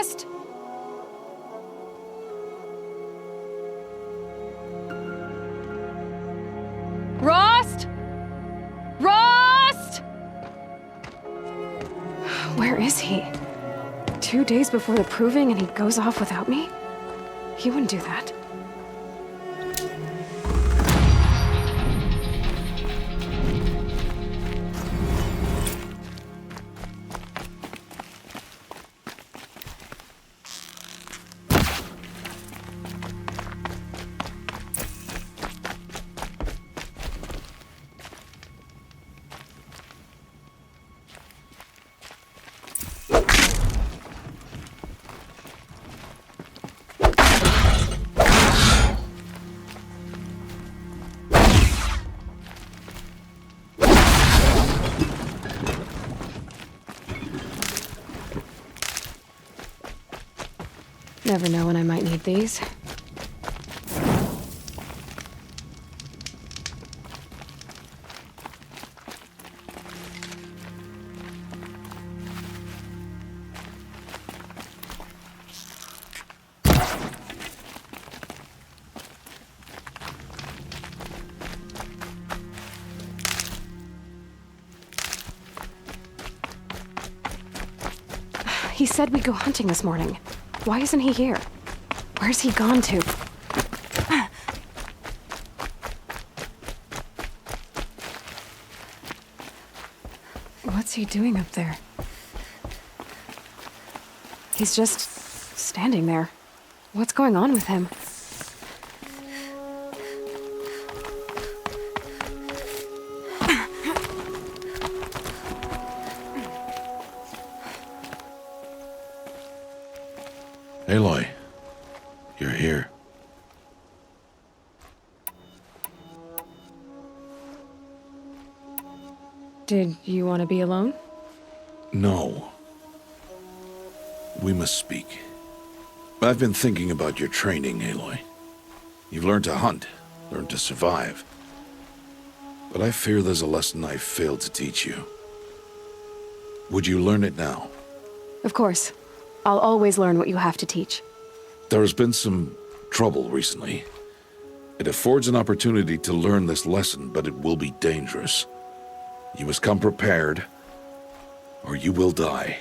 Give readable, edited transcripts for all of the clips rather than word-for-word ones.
Rost! Rost! Rost! Where is he? 2 days before the proving and he goes off without me? He wouldn't do that. Never know when I might need these. He said we'd go hunting this morning. Why isn't he here? Where's he gone to? What's he doing up there? He's just standing there. What's going on with him? Aloy, you're here. Did you want to be alone? No. We must speak. I've been thinking about your training, Aloy. You've learned to hunt, learned to survive. But I fear there's a lesson I've failed to teach you. Would you learn it now? Of course. I'll always learn what you have to teach. There has been some trouble recently. It affords an opportunity to learn this lesson, but it will be dangerous. You must come prepared, or you will die.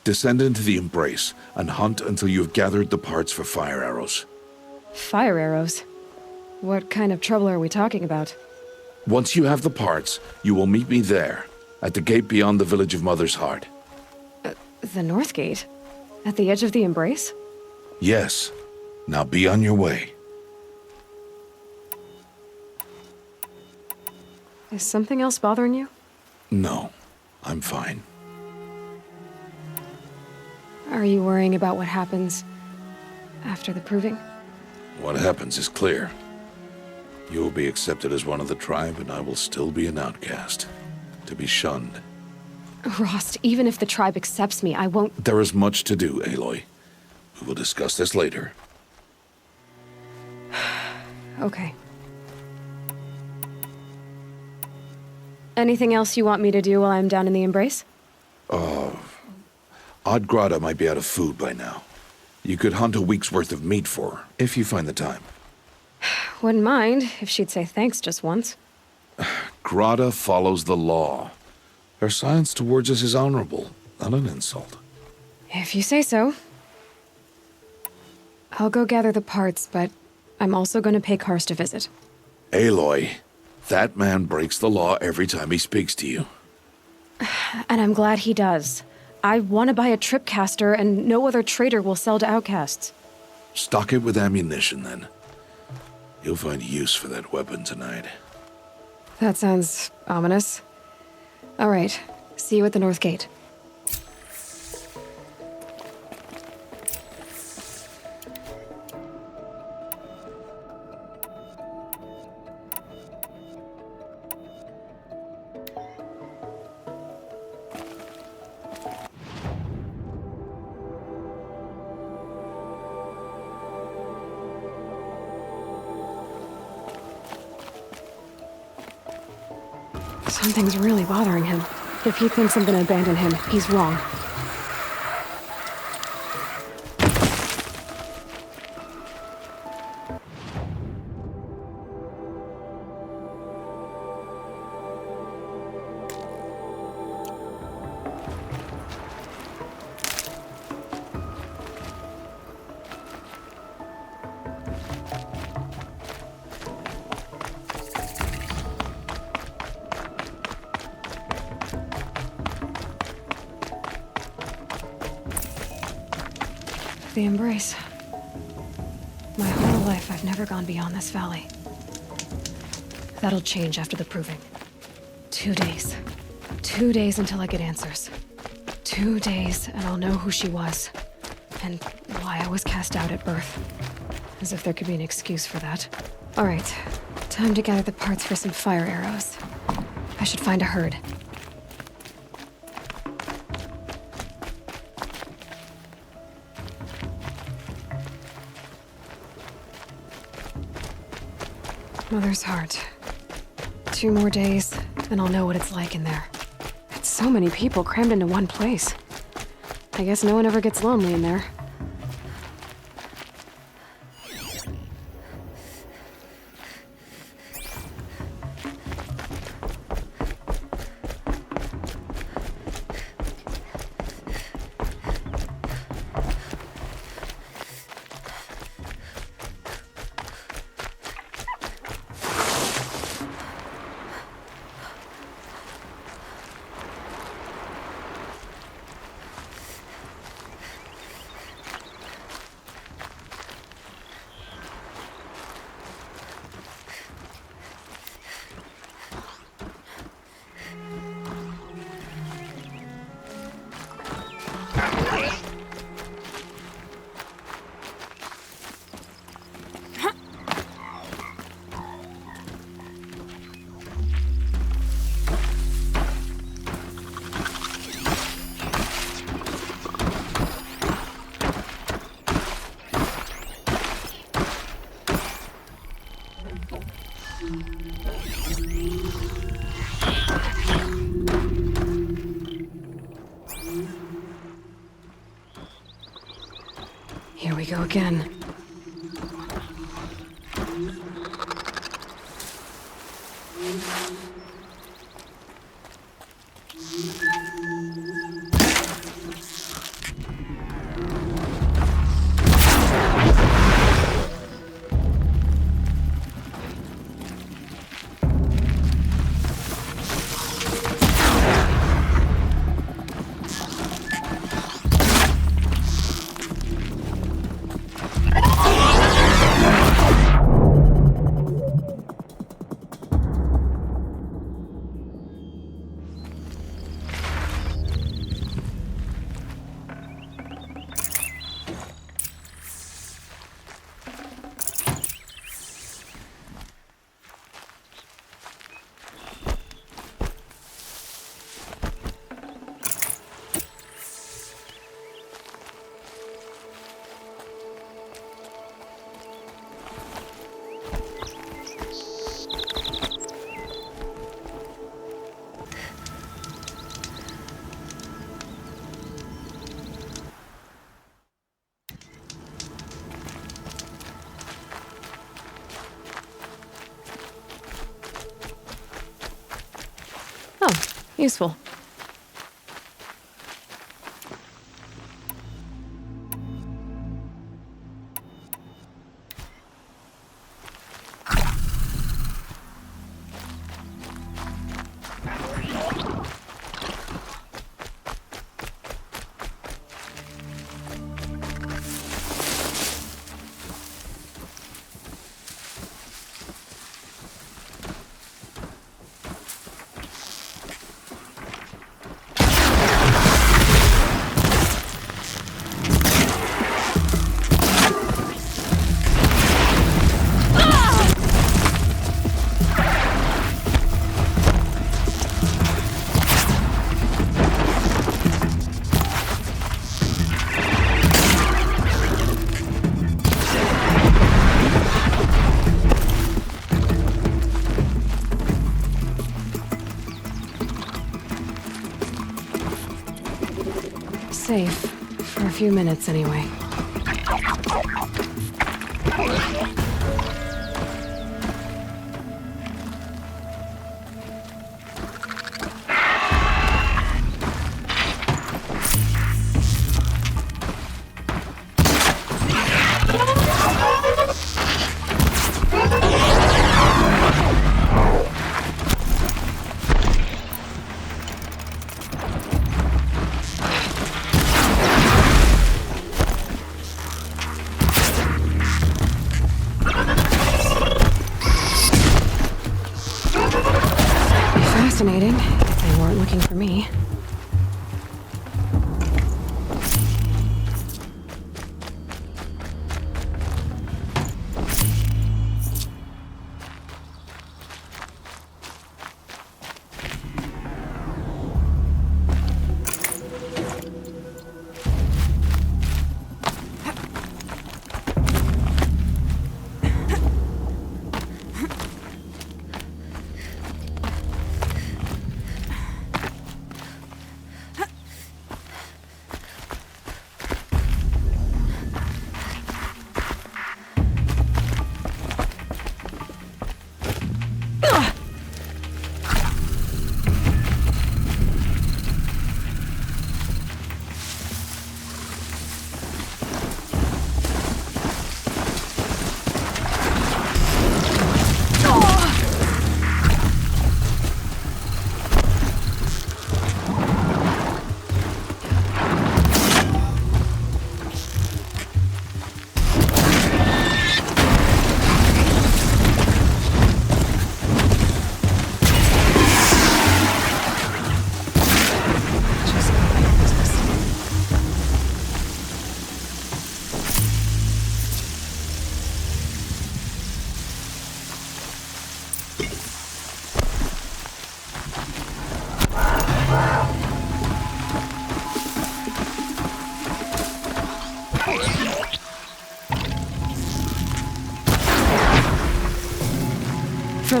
Descend into the Embrace and hunt until you have gathered the parts for fire arrows. Fire arrows? What kind of trouble are we talking about? Once you have the parts, you will meet me there, at the gate beyond the village of Mother's Heart. The North Gate? At the edge of the Embrace? Yes. Now be on your way. Is something else bothering you? No, I'm fine. Are you worrying about what happens after the proving? What happens is clear. You will be accepted as one of the tribe, and I will still be an outcast, to be shunned. Rost, even if the tribe accepts me, I won't— There is much to do, Aloy. We will discuss this later. Okay. Anything else you want me to do while I'm down in the Embrace? Odd Grata might be out of food by now. You could hunt a week's worth of meat for her, if you find the time. Wouldn't mind if she'd say thanks just once. Grata follows the law. Her science towards us is honorable, not an insult. If you say so. I'll go gather the parts, but I'm also going to pay Karst a visit. Aloy, that man breaks the law every time he speaks to you. And I'm glad he does. I want to buy a tripcaster, and no other trader will sell to outcasts. Stock it with ammunition, then. You'll find use for that weapon tonight. That sounds ominous. All right. See you at the North Gate. Something's really bothering him. If he thinks I'm gonna abandon him, he's wrong. the embrace. My whole life, I've never gone beyond this valley. That'll change after the proving. 2 days. 2 days until I get answers. 2 days, and I'll know who she was. And why I was cast out at birth. As if there could be an excuse for that. Alright, time to gather the parts for some fire arrows. I should find a herd. Mother's heart. 2 more days, and I'll know what it's like in there. It's so many people crammed into one place. I guess no one ever gets lonely in there. Here we go again. Oh, useful. Safe. For a few minutes, anyway.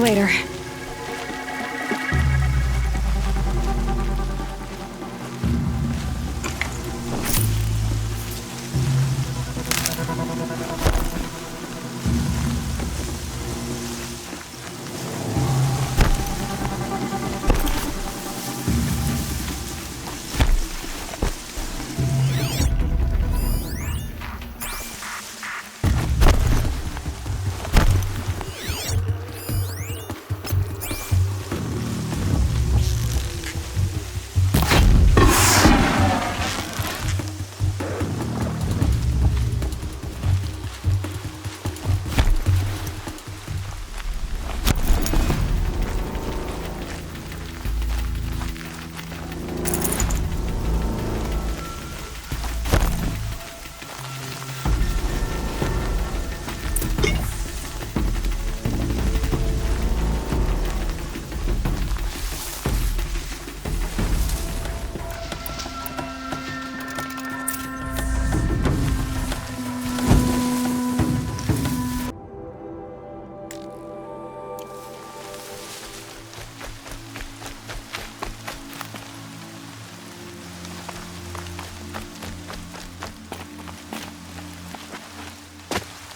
later.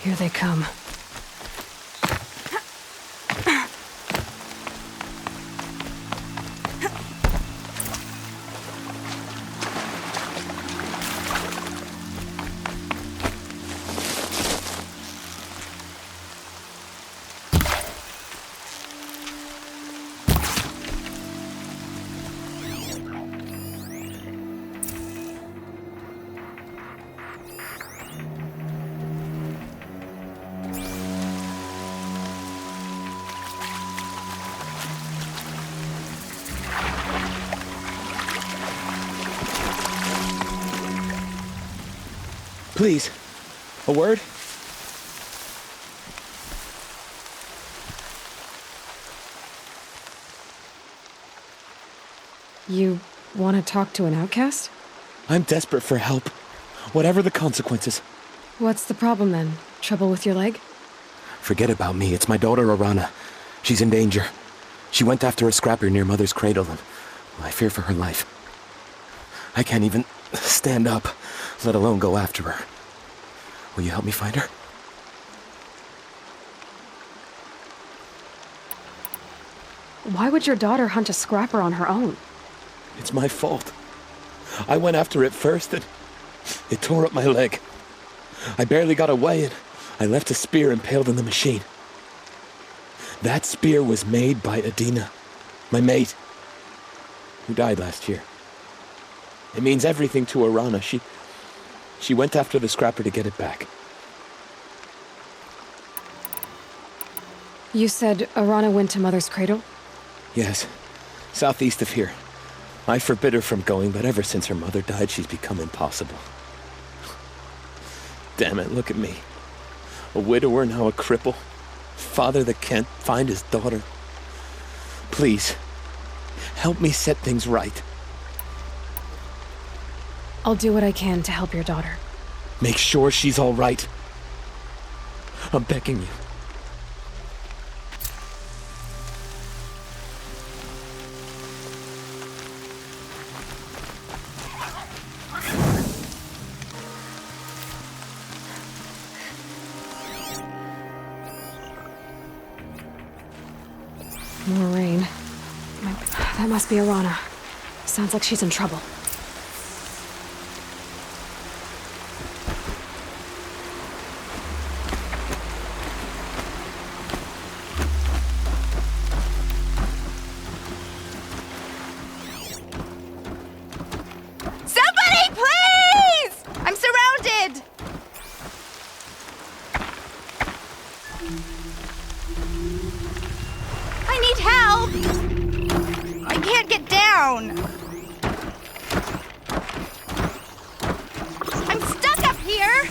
Here they come. Please, a word? You want to talk to an outcast? I'm desperate for help, whatever the consequences. What's the problem then? Trouble with your leg? Forget about me, it's my daughter Arana. She's in danger. She went after a scrapper near Mother's cradle, and I fear for her life. I can't even stand up, let alone go after her. Will you help me find her? Why would your daughter hunt a scrapper on her own? It's my fault. I went after it first, and it tore up my leg. I barely got away, and I left a spear impaled in the machine. That spear was made by Adina, my mate, who died last year. It means everything to Arana. She went after the scrapper to get it back. You said Arana went to Mother's cradle? Yes, southeast of here. I forbid her from going, but ever since her mother died, she's become impossible. Damn it, look at me. A widower, now a cripple. Father that can't find his daughter. Please, help me set things right. I'll do what I can to help your daughter. Make sure she's all right. I'm begging you. More rain. That must be Arana. Sounds like she's in trouble. Somebody, please! I'm surrounded! I need help! I can't get down! I'm stuck up here!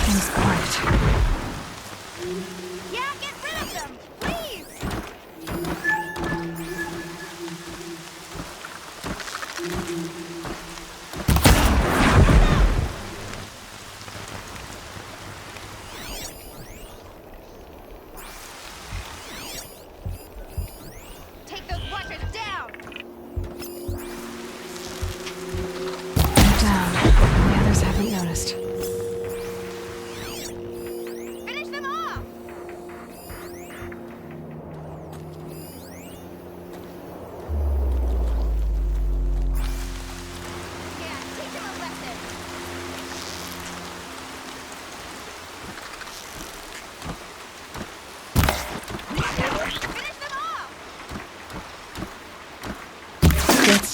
Things quiet. Yeah, get rid of them, please!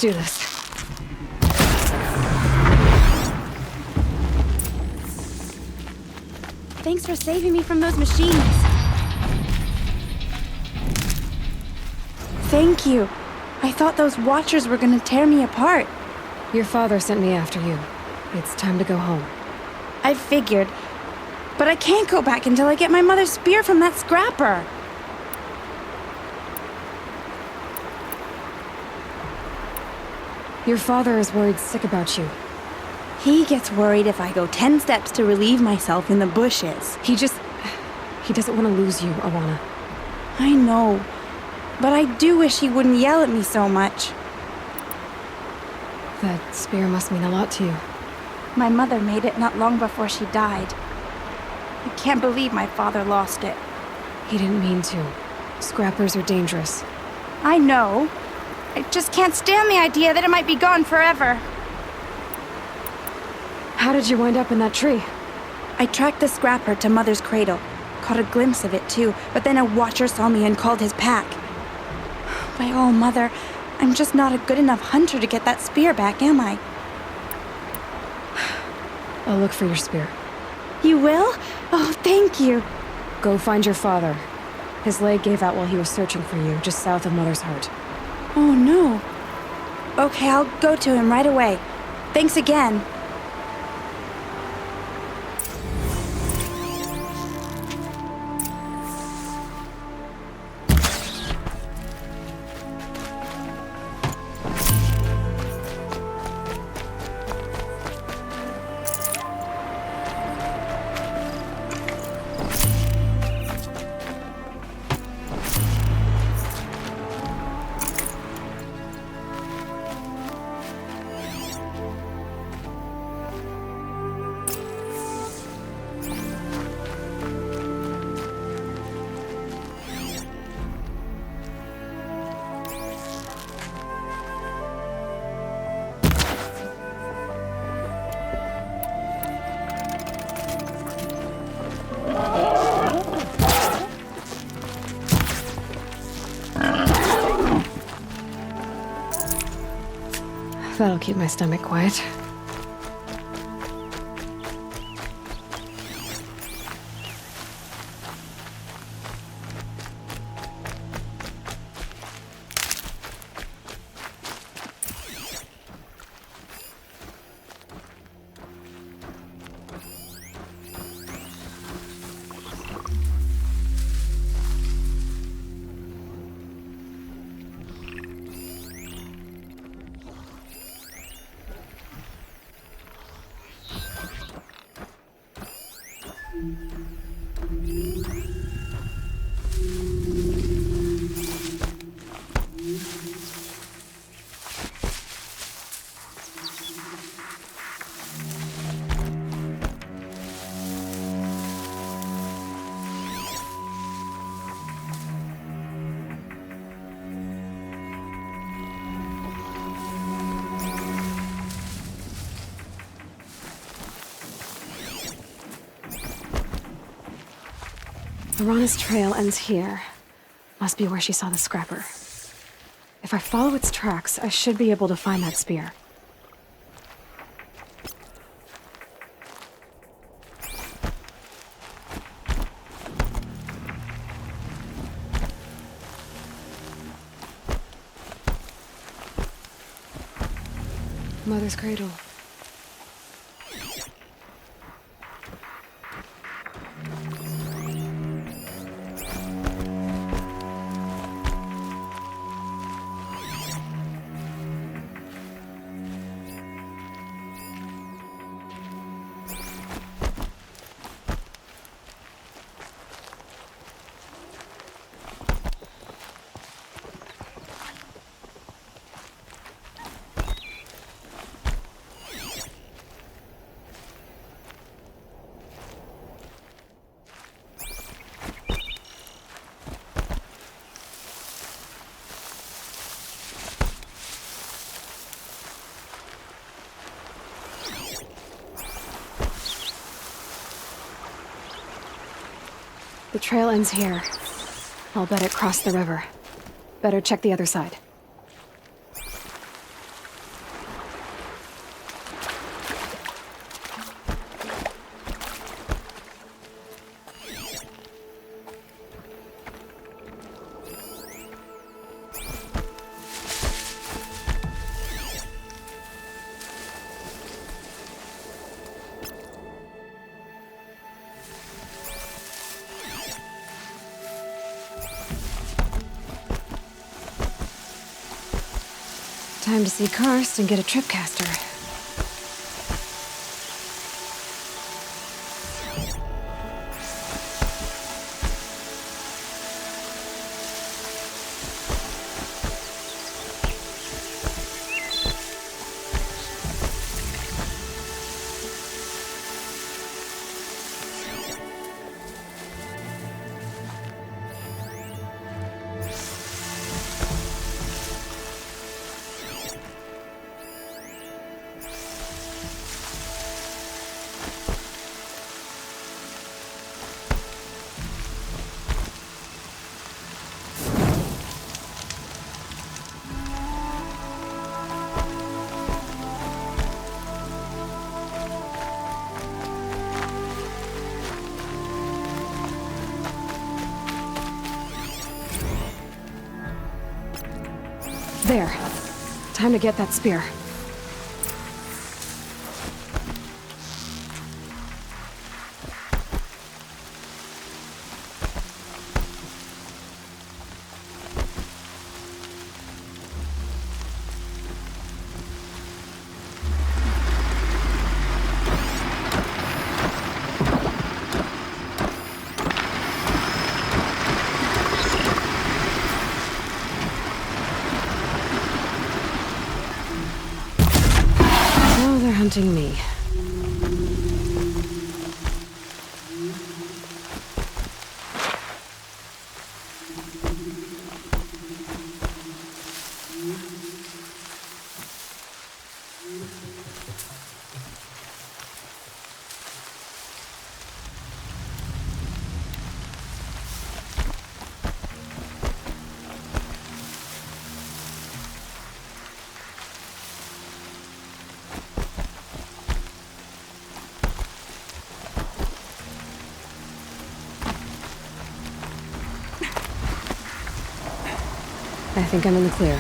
do this. Thanks for saving me from those machines. Thank you. I thought those Watchers were gonna tear me apart. Your father sent me after you. It's time to go home. I figured. But I can't go back until I get my mother's spear from that scrapper. Your father is worried sick about you. He gets worried if I go 10 steps to relieve myself in the bushes. He doesn't want to lose you, Alana. I know. But I do wish he wouldn't yell at me so much. That spear must mean a lot to you. My mother made it not long before she died. I can't believe my father lost it. He didn't mean to. Scrappers are dangerous. I know. I just can't stand the idea that it might be gone forever. How did you wind up in that tree? I tracked the scrapper to Mother's cradle. Caught a glimpse of it too, but then a Watcher saw me and called his pack. By all, Mother, I'm just not a good enough hunter to get that spear back, am I? I'll look for your spear. You will? Oh, thank you. Go find your father. His leg gave out while he was searching for you, just south of Mother's Heart. Oh, no. Okay, I'll go to him right away. Thanks again. That'll keep my stomach quiet. Lorana's trail ends here. Must be where she saw the scrapper. If I follow its tracks, I should be able to find that spear. Mother's cradle. The trail ends here. I'll bet it crossed the river. Better check the other side. Time to see Karst and get a tripcaster. There. Time to get that spear. Now they're hunting me. I think I'm in the clear.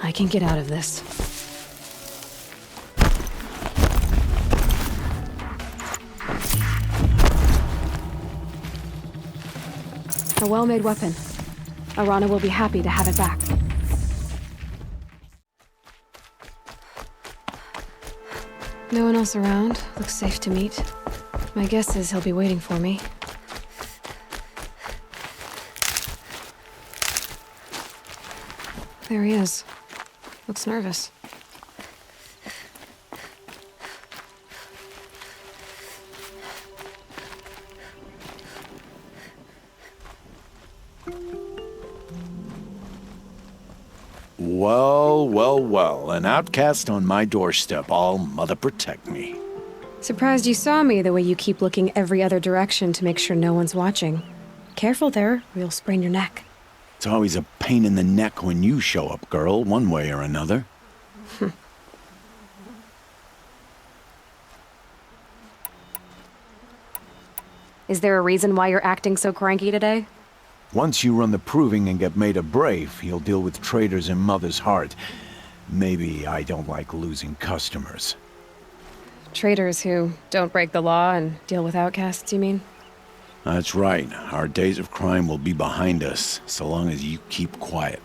I can get out of this. A well-made weapon. Arana will be happy to have it back. No one else around. Looks safe to meet. My guess is he'll be waiting for me. There he is. Looks nervous. Well, well, well. An outcast on my doorstep. All mother protect me. Surprised you saw me the way you keep looking every other direction to make sure no one's watching. Careful there, or you'll sprain your neck. It's always a pain in the neck when you show up, girl, one way or another. Is there a reason why you're acting so cranky today? Once you run the proving and get made a brave, you'll deal with traitors in Mother's Heart. Maybe I don't like losing customers. Traitors who don't break the law and deal with outcasts, you mean? That's right. Our days of crime will be behind us, so long as you keep quiet.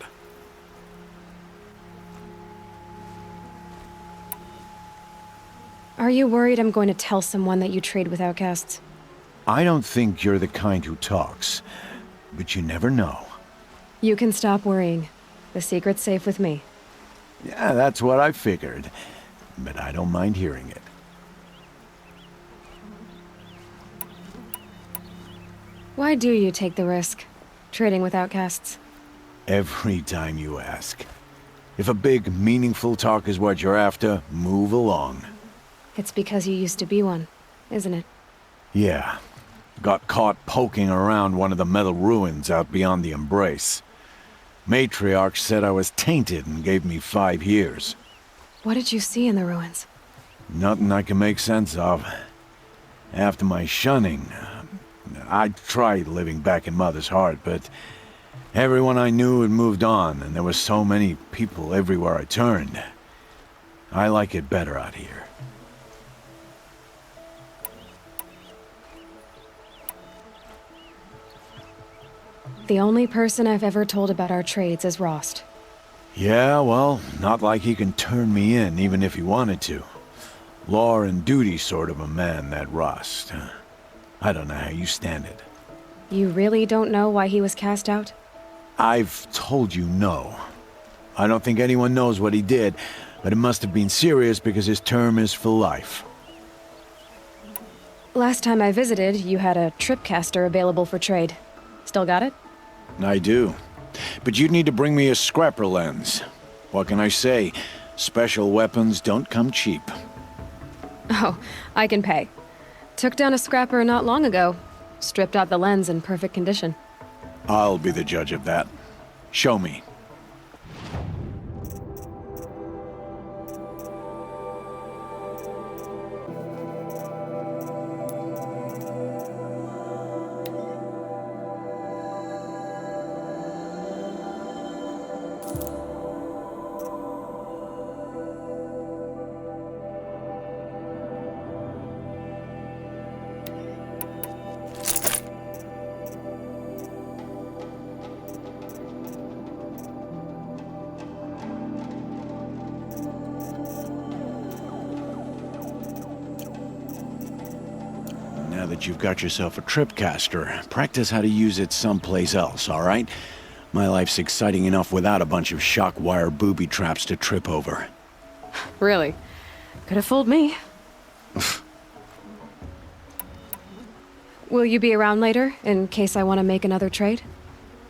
Are you worried I'm going to tell someone that you trade with outcasts? I don't think you're the kind who talks, but you never know. You can stop worrying. The secret's safe with me. Yeah, that's what I figured, but I don't mind hearing it. Why do you take the risk, trading with outcasts? Every time you ask. If a big, meaningful talk is what you're after, move along. It's because you used to be one, isn't it? Yeah. Got caught poking around one of the metal ruins out beyond the Embrace. Matriarch said I was tainted and gave me 5 years. What did you see in the ruins? Nothing I can make sense of. After my shunning, I tried living back in Mother's Heart, but everyone I knew had moved on, and there were so many people everywhere I turned. I like it better out here. The only person I've ever told about our trades is Rost. Yeah, well, not like he can turn me in, even if he wanted to. Law and duty sort of a man, that Rost. I don't know how you stand it. You really don't know why he was cast out? I've told you no. I don't think anyone knows what he did, but it must have been serious because his term is for life. Last time I visited, you had a tripcaster available for trade. Still got it? I do. But you'd need to bring me a scrapper lens. What can I say? Special weapons don't come cheap. Oh, I can pay. Took down a scrapper not long ago. Stripped out the lens in perfect condition. I'll be the judge of that. Show me. Now that you've got yourself a tripcaster, practice how to use it someplace else, all right? My life's exciting enough without a bunch of shock wire booby traps to trip over. Really? Could have fooled me. Will you be around later, in case I want to make another trade?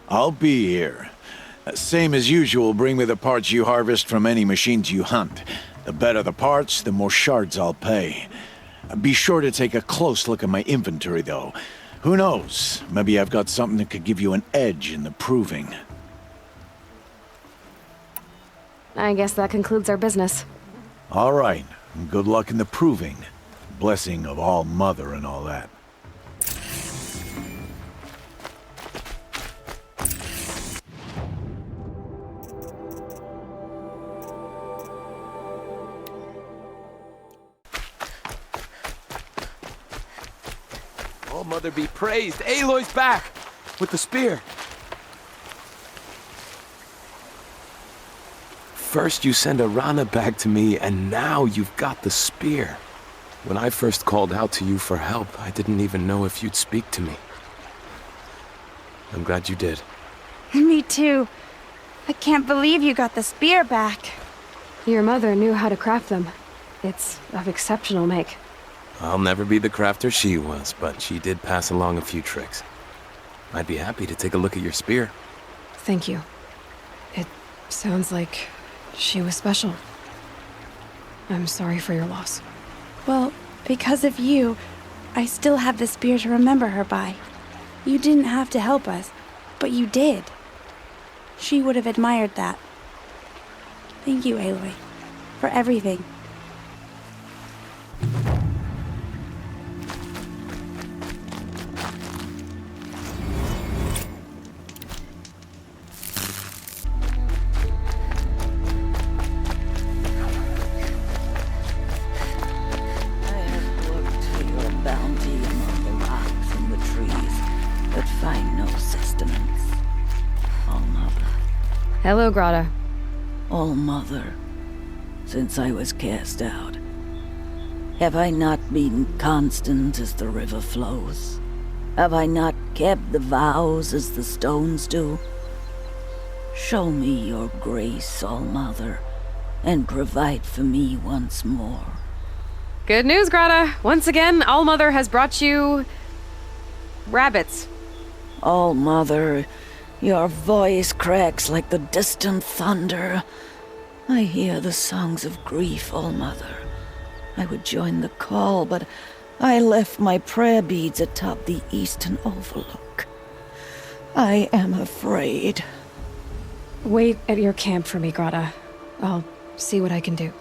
I'll be here. Same as usual, bring me the parts you harvest from any machines you hunt. The better the parts, the more shards I'll pay. Be sure to take a close look at my inventory, though. Who knows? Maybe I've got something that could give you an edge in the proving. I guess that concludes our business. All right. Good luck in the proving. Blessing of All Mother and all that. Oh, Mother be praised. Aloy's back! with the spear. First you send a Rana back to me, and now you've got the spear. When I first called out to you for help, I didn't even know if you'd speak to me. I'm glad you did. Me too. I can't believe you got the spear back. Your mother knew how to craft them. It's of exceptional make. I'll never be the crafter she was, but she did pass along a few tricks. I'd be happy to take a look at your spear. Thank you. It sounds like she was special. I'm sorry for your loss. Well, because of you, I still have the spear to remember her by. You didn't have to help us, but you did. She would have admired that. Thank you, Aloy, for everything. Hello, Grata. All-Mother, since I was cast out, have I not been constant as the river flows? Have I not kept the vows as the stones do? Show me your grace, All-Mother, and provide for me once more. Good news, Grata. Once again, All-Mother has brought you... rabbits. All-Mother, your voice cracks like the distant thunder. I hear the songs of grief, All-Mother. I would join the call, but I left my prayer beads atop the eastern overlook. I am afraid. Wait at your camp for me, Grata. I'll see what I can do.